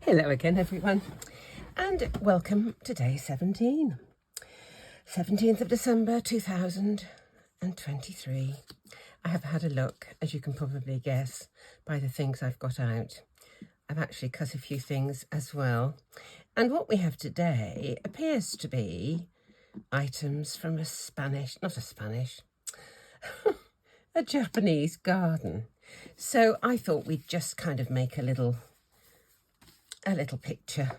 Hello again, everyone, and welcome to day 17, 17th of December 2023. I have had a look, as you can probably guess by the things I've got out. I've actually cut a few things as well, and what we have today appears to be items from a Japanese garden. So I thought we'd just kind of make a little picture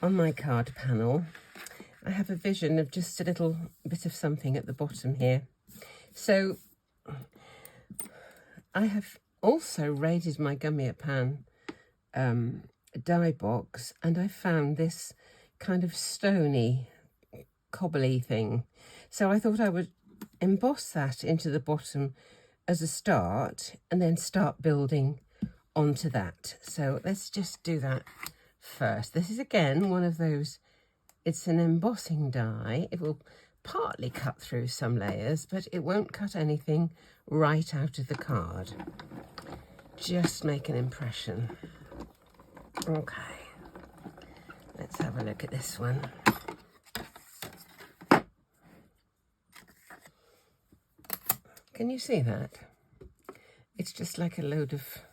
on my card panel. I have a vision of just a little bit of something at the bottom here. So I have also raided my Gummiapan die box, and I found this kind of stony, cobbly thing. So I thought I would emboss that into the bottom as a start and then start building onto that. So let's just do that first. This is again one of those, it's an embossing die. It will partly cut through some layers, but it won't cut anything right out of the card. Just make an impression. Okay, let's have a look at this one. Can you see that? It's just like a load of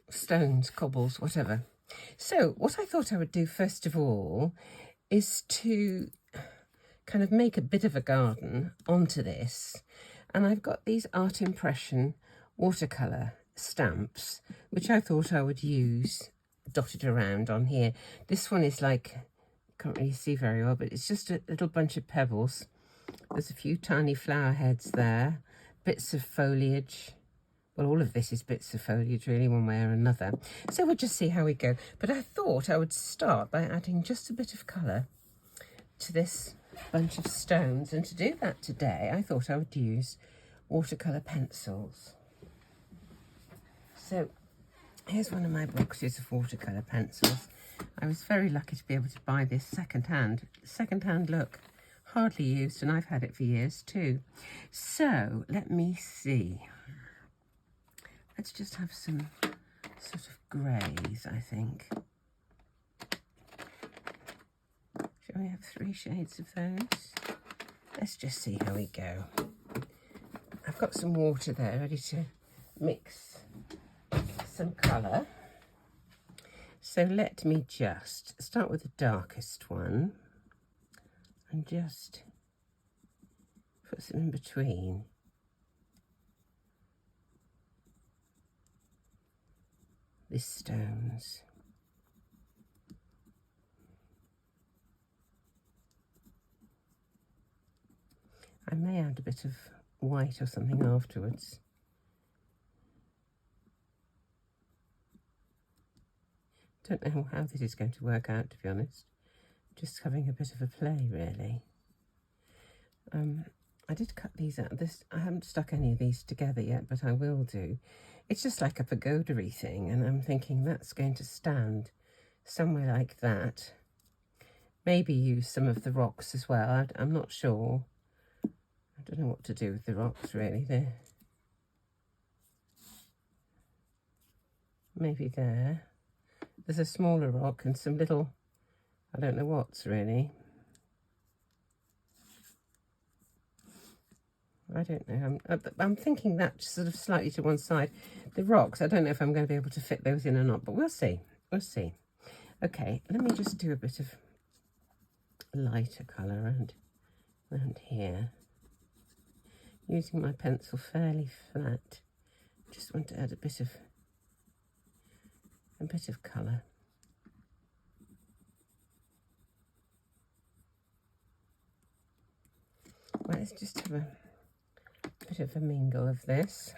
stones, cobbles, whatever. So what I thought I would do first of all is to kind of make a bit of a garden onto this. And I've got these art impression watercolour stamps, which I thought I would use dotted around on here. This one is like, can't really see very well, but it's just a little bunch of pebbles. There's a few tiny flower heads there, bits of foliage. Well, all of this is bits of foliage, really, one way or another. So we'll just see how we go. But I thought I would start by adding just a bit of colour to this bunch of stones. And to do that today, I thought I would use watercolour pencils. So here's one of my boxes of watercolour pencils. I was very lucky to be able to buy this second-hand look. Hardly used, and I've had it for years too. So let me see. Let's just have some sort of greys, I think. Shall we have 3 shades of those? Let's just see how we go. I've got some water there ready to mix some colour. So let me just start with the darkest one and just put some in between. These stones. I may add a bit of white or something afterwards. Don't know how this is going to work out, to be honest. Just having a bit of a play, really. I did cut these out. I haven't stuck any of these together yet, but I will do. It's just like a pagoda-y thing, and I'm thinking that's going to stand somewhere like that. Maybe use some of the rocks as well. I'm not sure. I don't know what to do with the rocks, really. There. Maybe there. There's a smaller rock and some little, I don't know what's really. I don't know. I'm thinking that sort of slightly to one side. The rocks, I don't know if I'm going to be able to fit those in or not, but we'll see. We'll see. Okay, let me just do a bit of lighter colour around here. Using my pencil fairly flat. Just want to add a bit of colour. Well, let's just have a bit of a mingle of this.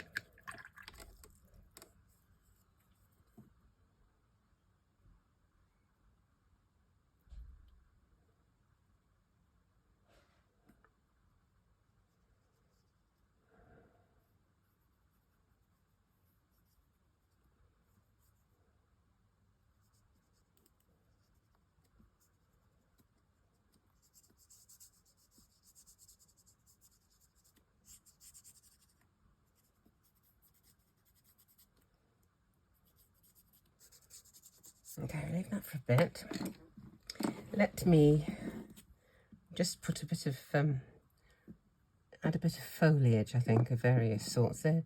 Okay, leave that for a bit. Let me just put a bit of, add a bit of foliage, I think, of various sorts. They're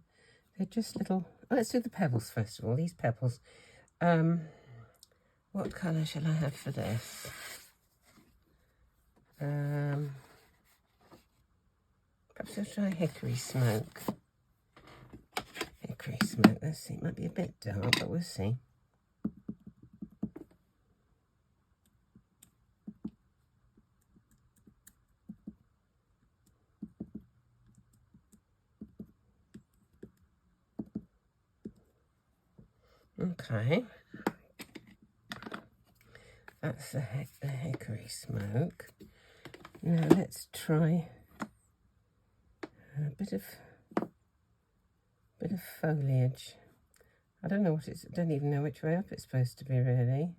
just little, oh, let's do the pebbles first of all, these pebbles. What colour shall I have for this? Perhaps I'll try hickory smoke. Hickory smoke, let's see, it might be a bit dark, but we'll see. Okay, that's the hickory smoke. Now let's try a bit of foliage. I don't know what it's, I don't even know which way up it's supposed to be really.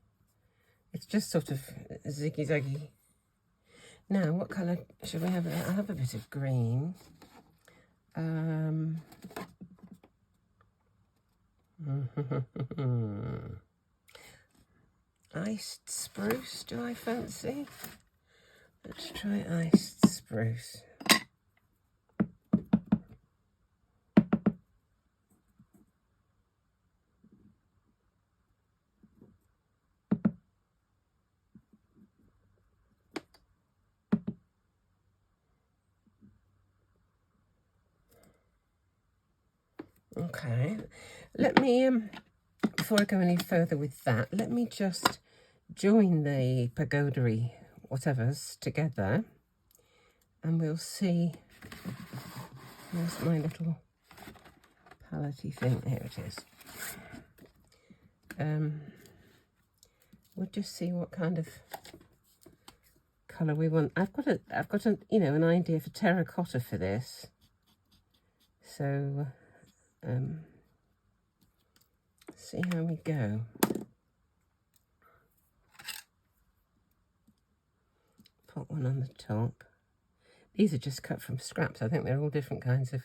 It's just sort of ziggy-zaggy. Now, what colour should we have? I'll have a bit of green. Iced spruce, do I fancy? Let's try iced spruce. Okay, let me, before I go any further with that, let me just join the pagoda-y whatevers together and we'll see. Where's my little palette-y thing? Here it is. We'll just see what kind of colour we want. I've got a you know, an idea for terracotta for this. So see how we go. Put one on the top. These are just cut from scraps. I think they're all different kinds of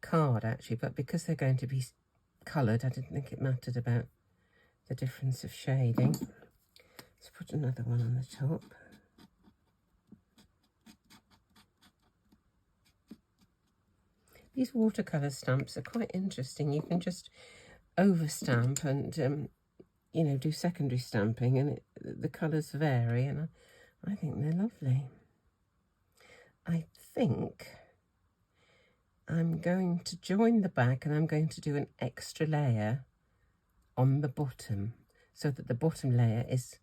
card actually, but because they're going to be coloured, I didn't think it mattered about the difference of shading. Let's put another one on the top. These watercolour stamps are quite interesting. You can just overstamp and you know, do secondary stamping, and the colours vary, and I think they're lovely. I think I'm going to join the back and I'm going to do an extra layer on the bottom so that the bottom layer is,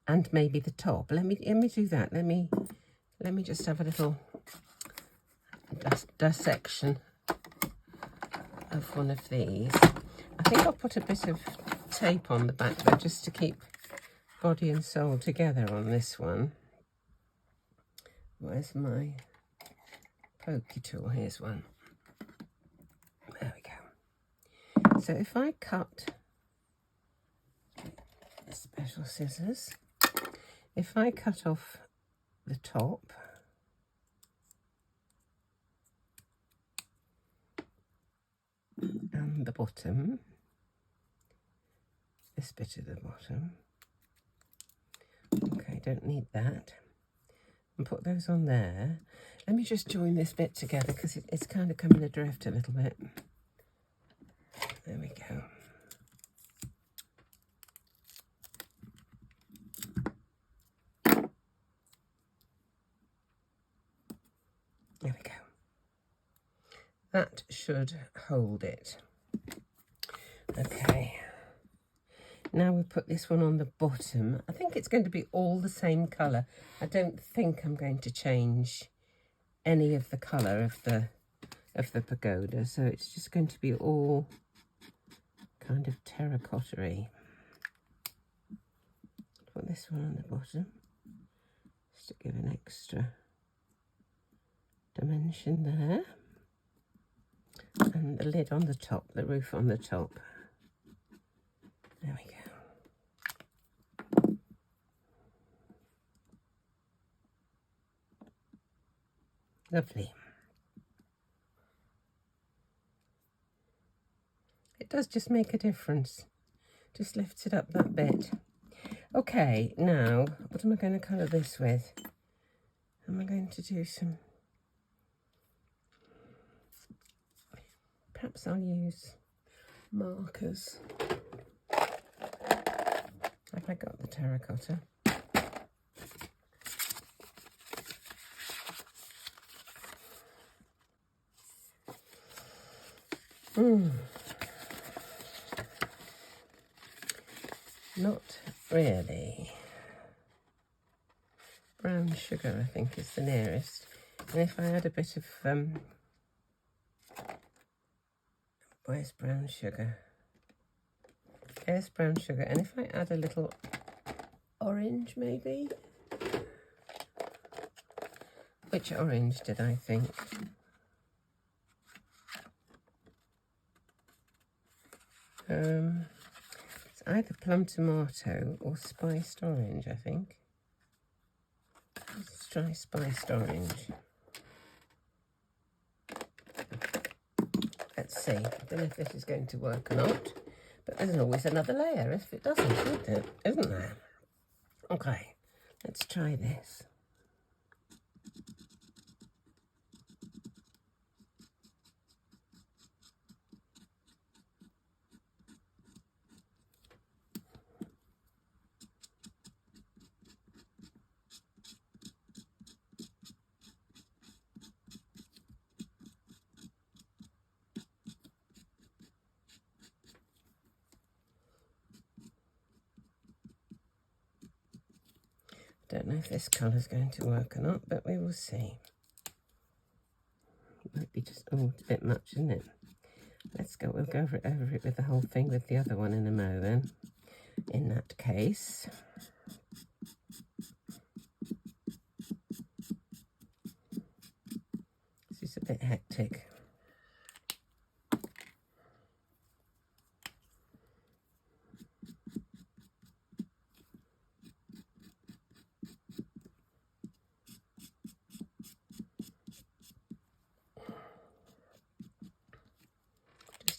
and maybe the top. Let me do that. Let me just have a little dissection of one of these. I think I'll put a bit of tape on the back there just to keep body and soul together on this one. Where's my pokey tool? Here's one. There we go. So if I cut special scissors, if I cut off the top and the bottom, this bit of the bottom, okay, don't need that, and put those on there. Let me just join this bit together because it's kind of coming adrift a little bit. There we go. There we go. That should hold it. Okay. Now we put this one on the bottom. I think it's going to be all the same colour. I don't think I'm going to change any of the colour of the pagoda, so it's just going to be all kind of terracotta-y. Put this one on the bottom just to give an extra dimension there, and the lid on the top, the roof on the top. There we go. Lovely. It does just make a difference Just lifts it up that bit. Okay, now, what am I going to colour this with? Am I going to do some... Perhaps I'll use markers. Have I got the terracotta? Not really. Brown sugar, I think, is the nearest. And if I add a bit of... where's brown sugar? There's brown sugar. And if I add a little orange, maybe? Which orange did I think? It's either plum tomato or spiced orange, I think. Let's try spiced orange. Let's see. I don't know if this is going to work or not, but there's always another layer if it doesn't, isn't there? Okay, let's try this. Don't know if this colour's going to work or not, but we will see. It might be just, oh, it's a bit much, isn't it? We'll go over it with the whole thing with the other one in a mo then, in that case. This is a bit hectic.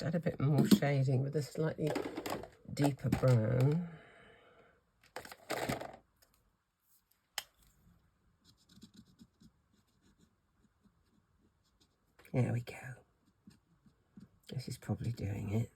Add a bit more shading with a slightly deeper brown. There we go. This is probably doing it.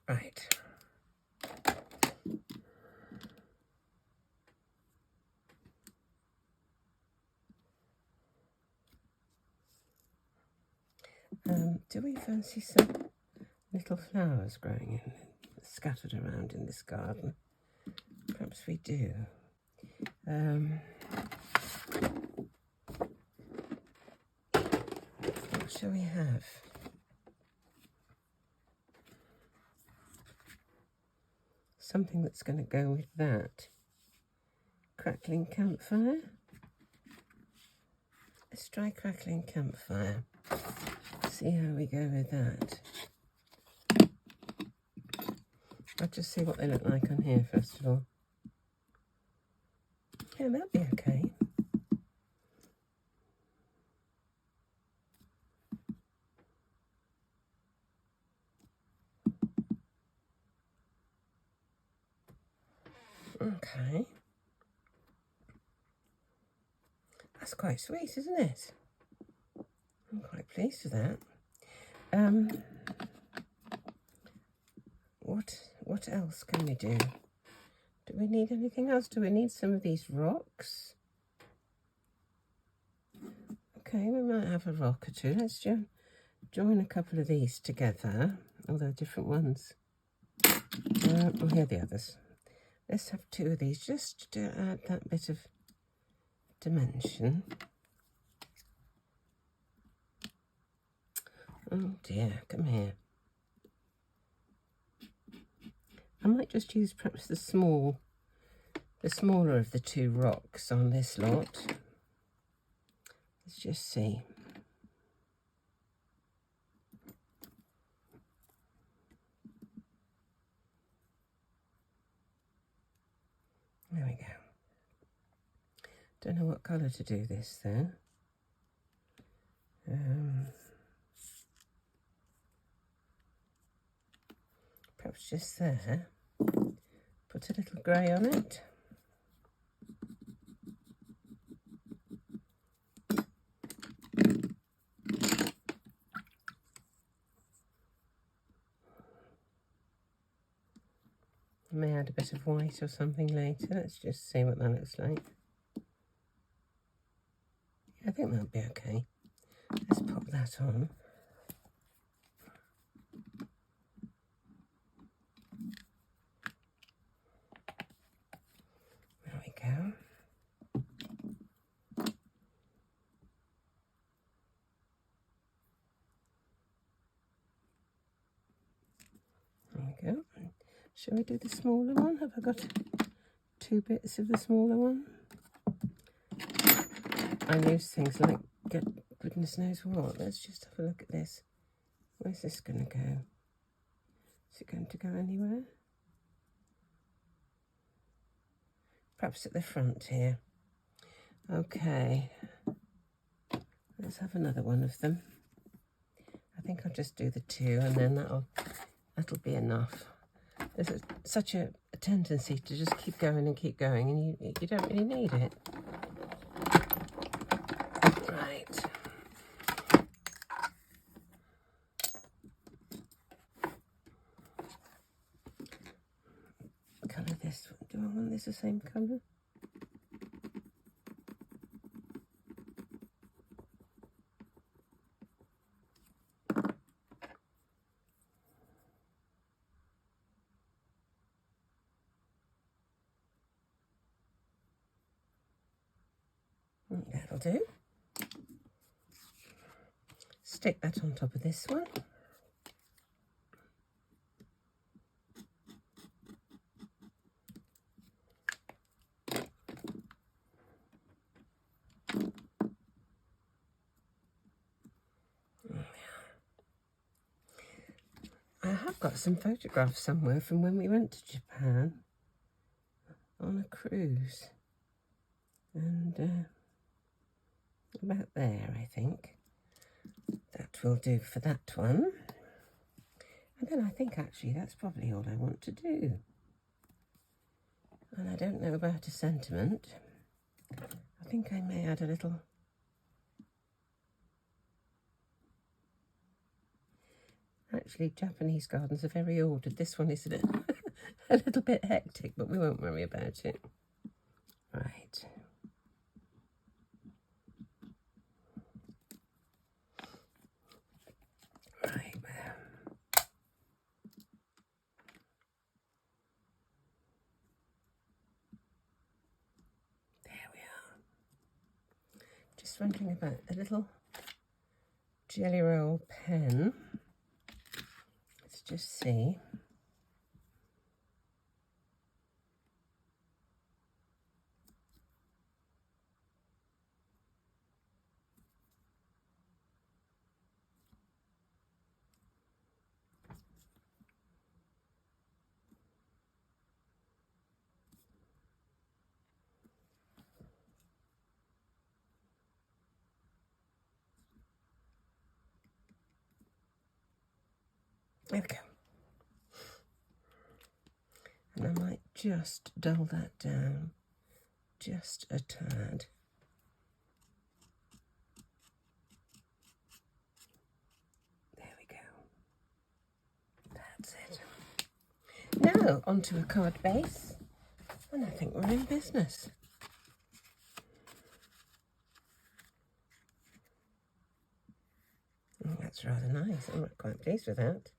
Right. Do we fancy some little flowers growing in, scattered around in this garden? Perhaps we do. What shall we have? Something that's going to go with that. Crackling campfire. Let's try crackling campfire. See how we go with that. I'll just see what they look like on here first of all. Yeah, that'll be okay. Okay. That's quite sweet, isn't it? I'm quite pleased with that. What else can we do? Do we need anything else? Do we need some of these rocks? Okay, we might have a rock or two. Let's join a couple of these together, although different ones. Oh, here are the others. Let's have two of these just to add that bit of dimension. Oh dear, come here. I might just use perhaps the smaller of the two rocks on this lot. Let's just see. There we go. Don't know what colour to do this though. Perhaps just there. Put a little grey on it. I may add a bit of white or something later. Let's just see what that looks like. I think that'll be okay. Let's pop that on. There we go. There we go. Shall we do the smaller one? Have I got 2 bits of the smaller one? I lose things like goodness knows what. Let's just have a look at this. Where's this going to go? Is it going to go anywhere? Perhaps at the front here. Okay. Let's have another one of them. I think I'll just do the 2 and then that'll be enough. There's such a tendency to just keep going and you don't really need it. Right. Colour this one. Do I want this the same colour? That'll do. Stick that on top of this one. I have got some photographs somewhere from when we went to Japan on a cruise. And about there, I think. That will do for that one. And then I think actually that's probably all I want to do. And I don't know about a sentiment. I think I may add a little. Actually, Japanese gardens are very ordered. This one is a little bit hectic, but we won't worry about it. Right. Right there. There we are. Just wondering about a little jelly roll pen. Let's just see. There we go. And I might just dull that down just a tad. There we go. That's it. Now onto a card base, and I think we're in business. Oh, that's rather nice. I'm quite pleased with that.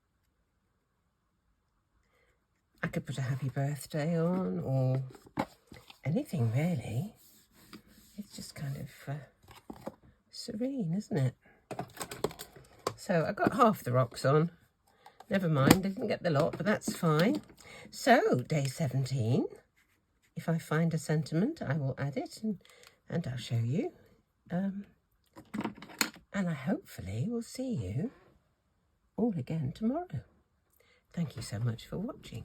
I could put a happy birthday on, or anything really. It's just kind of serene, isn't it? So I got half the rocks on. Never mind, I didn't get the lot, but that's fine. So, day 17. If I find a sentiment, I will add it and I'll show you. And I hopefully will see you all again tomorrow. Thank you so much for watching.